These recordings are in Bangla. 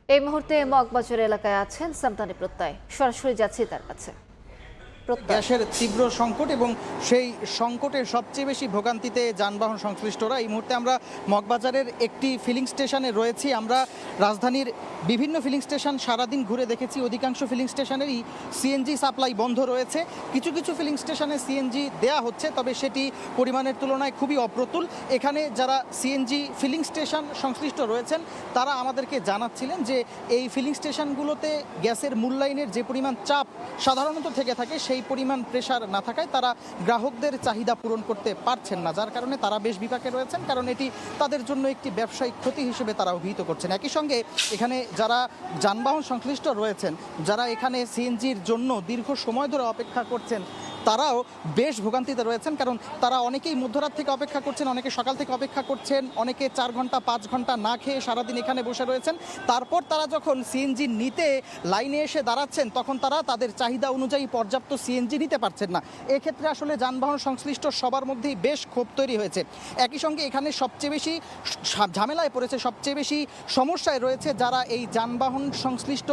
এই মুহূর্তে মগবাজার এলাকায় আছেন সামতানি প্রত্যয়, সরাসরি যাচ্ছি তার কাছে। গ্যাসের তীব্র সংকট এবং সেই সংকটের সবচেয়ে বেশি ভোগান্তিতে যানবাহন সংশ্লিষ্টরা। এই মুহূর্তে আমরা মগবাজারের একটি ফিলিং স্টেশনে রয়েছি। আমরা রাজধানীর বিভিন্ন ফিলিং স্টেশন সারাদিন ঘুরে দেখেছি, অধিকাংশ ফিলিং স্টেশনেরই সিএনজি সাপ্লাই বন্ধ রয়েছে। কিছু কিছু ফিলিং স্টেশনে সিএনজি দেয়া হচ্ছে, তবে সেটি পরিমাণের তুলনায় খুবই অপ্রতুল। এখানে যারা সিএনজি ফিলিং স্টেশন সংশ্লিষ্ট রয়েছেন তারা আমাদেরকে জানাচ্ছিলেন যে এই ফিলিং স্টেশনগুলোতে গ্যাসের মূল্যায়নের যে পরিমাণ চাপ সাধারণত থেকে থাকে সেই পরিমাণ প্রেসার না থাকায় তারা গ্রাহকদের চাহিদা পূরণ করতে পারছেন না, যার কারণে তারা বেশ বিপাকে রয়েছেন, কারণ এটি তাদের জন্য একটি ব্যবসায়িক ক্ষতি হিসেবে তারা অভিহিত করছেন। একই সঙ্গে এখানে যারা যানবাহন সংশ্লিষ্ট রয়েছেন, যারা এখানে সিএনজির জন্য দীর্ঘ সময় ধরে অপেক্ষা করছেন, তারাও বেশ ভোগান্তিতে রয়েছেন, কারণ তারা অনেকেই মধ্যরাত থেকে অপেক্ষা করছেন, অনেকে সকাল থেকে অপেক্ষা করছেন, অনেকে 4 ঘন্টা 5 ঘন্টা না খেয়ে সারাদিন এখানে বসে রয়েছেন। তারপর তারা যখন সিএনজি নিতে লাইনে এসে দাঁড়াচ্ছেন তখন তারা তাদের চাহিদা অনুযায়ী পর্যাপ্ত সিএনজি নিতে পারছেন না। এক্ষেত্রে আসলে যানবাহন সংশ্লিষ্ট সবার মধ্যেই বেশ ক্ষোভ তৈরি হয়েছে। একই সঙ্গে এখানে সবচেয়ে বেশি ঝামেলায় পড়েছে, সবচেয়ে বেশি সমস্যায় রয়েছে যারা এই যানবাহন সংশ্লিষ্ট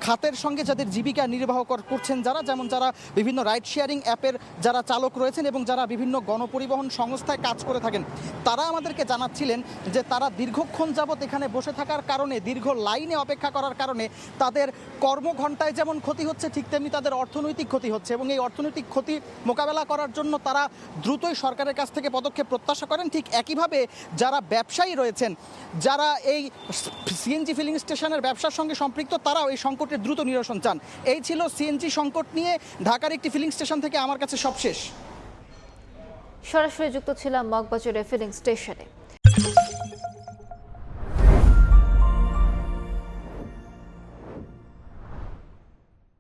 খাতের সঙ্গে যাদের জীবিকা নির্বাহ করছেন, যেমন যারা বিভিন্ন রাইড শেয়ারিং অ্যাপের যারা চালক রয়েছেন এবং যারা বিভিন্ন গণপরিবহন সংস্থায় কাজ করে থাকেন, তারা আমাদেরকে জানাচ্ছিলেন যে তারা দীর্ঘক্ষণ যাবৎ এখানে বসে থাকার কারণে, দীর্ঘ লাইনে অপেক্ষা করার কারণে তাদের কর্মঘণ্টায় যেমন ক্ষতি হচ্ছে, ঠিক তেমনি তাদের অর্থনৈতিক ক্ষতি হচ্ছে এবং এই অর্থনৈতিক ক্ষতি মোকাবেলা করার জন্য তারা দ্রুতই সরকারের কাছ থেকে পদক্ষেপ প্রত্যাশা করেন। ঠিক একইভাবে যারা ব্যবসায়ী রয়েছেন, যারা এই সিএনজি ফিলিং স্টেশনের ব্যবসার সঙ্গে সম্পৃক্ত, তারাও এই সংকটের দ্রুত নিরসন চান। এই ছিল সিএনজি সংকট নিয়ে ঢাকার একটি ফিলিং স্টেশন থেকে আমার কাছে সবশেষ। সরাসরি যুক্ত ছিলাম মগবাজারের ফিলিং স্টেশনে।